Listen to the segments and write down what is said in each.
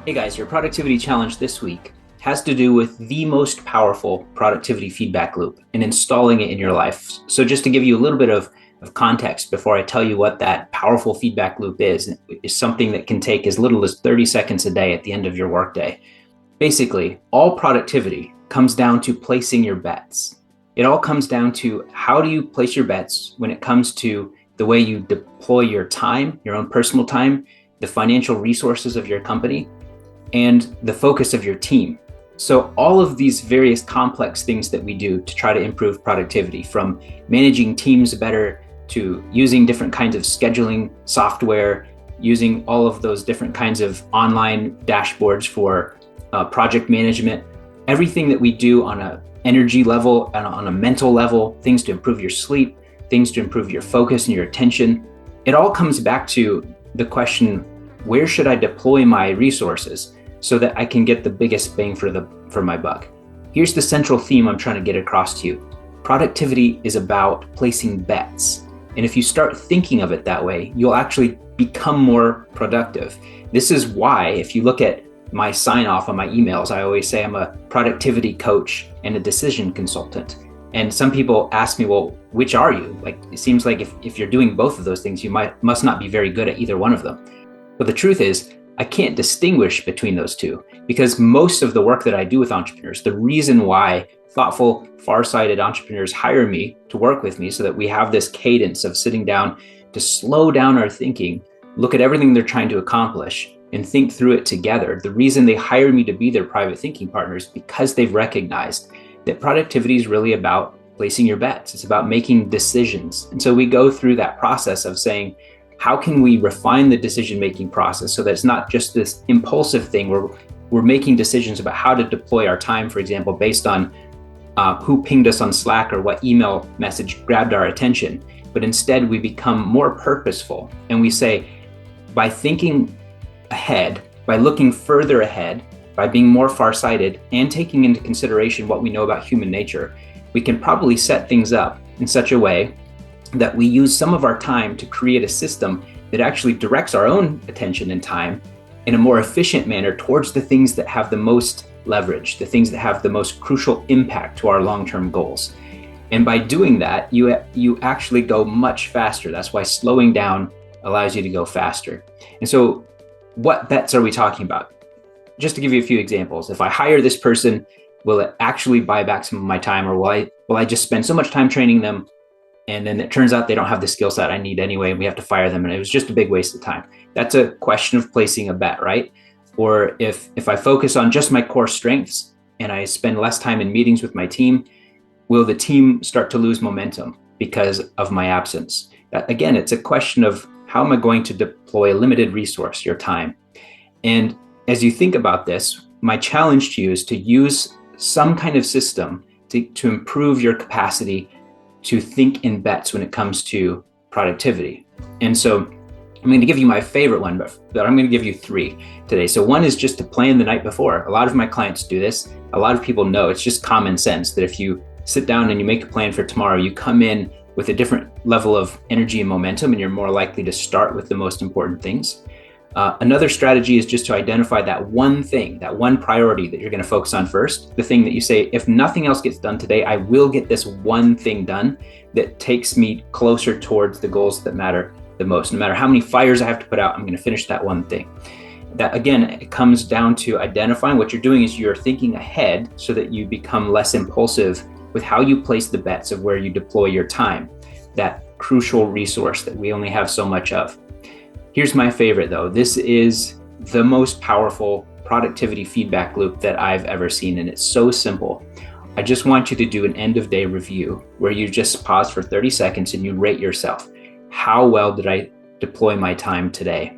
Hey guys, your productivity challenge this week has to do with the most powerful productivity feedback loop and installing it in your life. So just to give you a little bit of context before I tell you what that powerful feedback loop is something that can take as little as 30 seconds a day at the end of your workday. Basically, all productivity comes down to placing your bets. It all comes down to how do you place your bets when it comes to the way you deploy your time, your own personal time, the financial resources of your company, and the focus of your team. So all of these various complex things that we do to try to improve productivity, from managing teams better to using different kinds of scheduling software, using all of those different kinds of online dashboards for project management, everything that we do on an energy level and on a mental level, things to improve your sleep, things to improve your focus and your attention. It all comes back to the question, where should I deploy my resources so that I can get the biggest bang for my buck? Here's the central theme I'm trying to get across to you. Productivity is about placing bets. And if you start thinking of it that way, you'll actually become more productive. This is why, if you look at my sign off on my emails, I always say I'm a productivity coach and a decision consultant. And some people ask me, well, which are you? Like, it seems like if you're doing both of those things, you must not be very good at either one of them. But the truth is, I can't distinguish between those two, because most of the work that I do with entrepreneurs, the reason why thoughtful, far-sighted entrepreneurs hire me to work with me so that we have this cadence of sitting down to slow down our thinking, look at everything they're trying to accomplish, and think through it together. The reason they hire me to be their private thinking partner is because they've recognized that productivity is really about placing your bets. It's about making decisions. And so we go through that process of saying, how can we refine the decision-making process so that it's not just this impulsive thing where we're making decisions about how to deploy our time, for example, based on who pinged us on Slack or what email message grabbed our attention. But instead, we become more purposeful. And we say, by thinking ahead, by looking further ahead, by being more farsighted and taking into consideration what we know about human nature, we can probably set things up in such a way that we use some of our time to create a system that actually directs our own attention and time in a more efficient manner towards the things that have the most leverage, the things that have the most crucial impact to our long-term goals. And by doing that, you actually go much faster. That's why slowing down allows you to go faster. And so what bets are we talking about? Just to give you a few examples, if I hire this person, will it actually buy back some of my time, or will I just spend so much time training them and then it turns out they don't have the skill set I need anyway, and we have to fire them, and it was just a big waste of time? That's a question of placing a bet, right? Or if I focus on just my core strengths and I spend less time in meetings with my team, will the team start to lose momentum because of my absence? Again, it's a question of how am I going to deploy a limited resource, your time? And as you think about this, my challenge to you is to use some kind of system to improve your capacity to think in bets when it comes to productivity. And so I'm going to give you my favorite one, but I'm going to give you three today. So one is just to plan the night before. A lot of my clients do this. A lot of people know it's just common sense that if you sit down and you make a plan for tomorrow, you come in with a different level of energy and momentum, and you're more likely to start with the most important things. Another strategy is just to identify that one thing, that one priority that you're going to focus on first. The thing that you say, if nothing else gets done today, I will get this one thing done that takes me closer towards the goals that matter the most. No matter how many fires I have to put out, I'm going to finish that one thing. That, again, it comes down to identifying what you're doing is you're thinking ahead so that you become less impulsive with how you place the bets of where you deploy your time, that crucial resource that we only have so much of. Here's my favorite, though. This is the most powerful productivity feedback loop that I've ever seen, and it's so simple. I just want you to do an end of day review where you just pause for 30 seconds and you rate yourself. How well did I deploy my time today?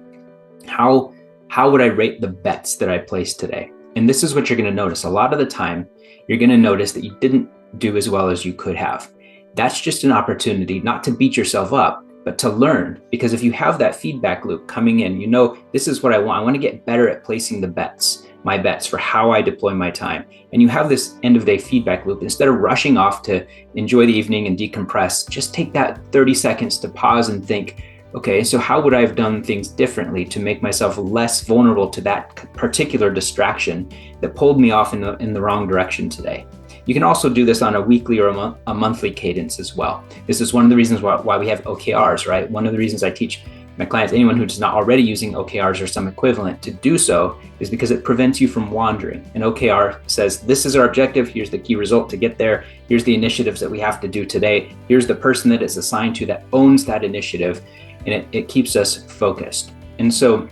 How would I rate the bets that I placed today? And this is what you're going to notice. A lot of the time, you're going to notice that you didn't do as well as you could have. That's just an opportunity not to beat yourself up, but to learn. Because if you have that feedback loop coming in, you know, this is what I want. I want to get better at placing the bets, my bets for how I deploy my time. And you have this end of day feedback loop. Instead of rushing off to enjoy the evening and decompress, just take that 30 seconds to pause and think, Okay, so how would I have done things differently to make myself less vulnerable to that particular distraction that pulled me off in the wrong direction today? You can also do this on a weekly or a monthly cadence as well. This is one of the reasons why we have OKRs, right? One of the reasons I teach my clients, anyone who's not already using OKRs or some equivalent, to do so is because it prevents you from wandering. An OKR says, this is our objective, here's the key result to get there, here's the initiatives that we have to do today, here's the person that it's assigned to that owns that initiative, and it keeps us focused. And so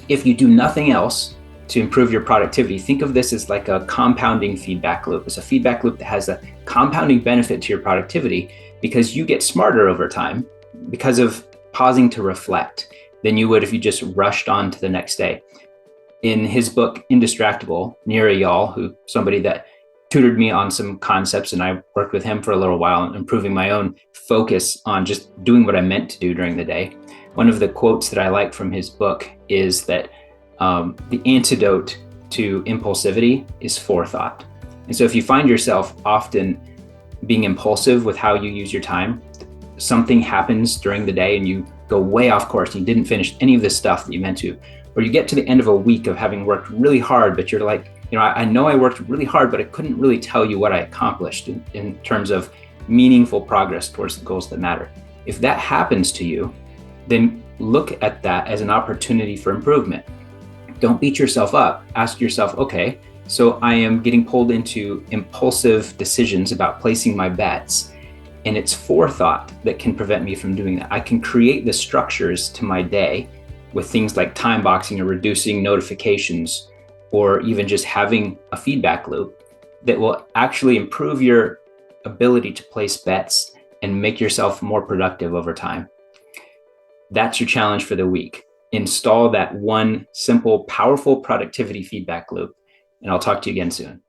if you do nothing else to improve your productivity, think of this as like a compounding feedback loop. It's a feedback loop that has a compounding benefit to your productivity because you get smarter over time because of pausing to reflect than you would if you just rushed on to the next day. In his book, Indistractable, Nir Eyal, who somebody that tutored me on some concepts, and I worked with him for a little while on improving my own focus on just doing what I meant to do during the day. One of the quotes that I like from his book is that the antidote to impulsivity is forethought. And so if you find yourself often being impulsive with how you use your time, something happens during the day and you go way off course, you didn't finish any of the stuff that you meant to, or you get to the end of a week of having worked really hard, but you're like, I know I worked really hard, but I couldn't really tell you what I accomplished in terms of meaningful progress towards the goals that matter. If that happens to you, then look at that as an opportunity for improvement. Don't beat yourself up. Ask yourself, okay, so I am getting pulled into impulsive decisions about placing my bets, and it's forethought that can prevent me from doing that. I can create the structures to my day with things like time boxing or reducing notifications, or even just having a feedback loop that will actually improve your ability to place bets and make yourself more productive over time. That's your challenge for the week. Install that one simple, powerful productivity feedback loop, and I'll talk to you again soon.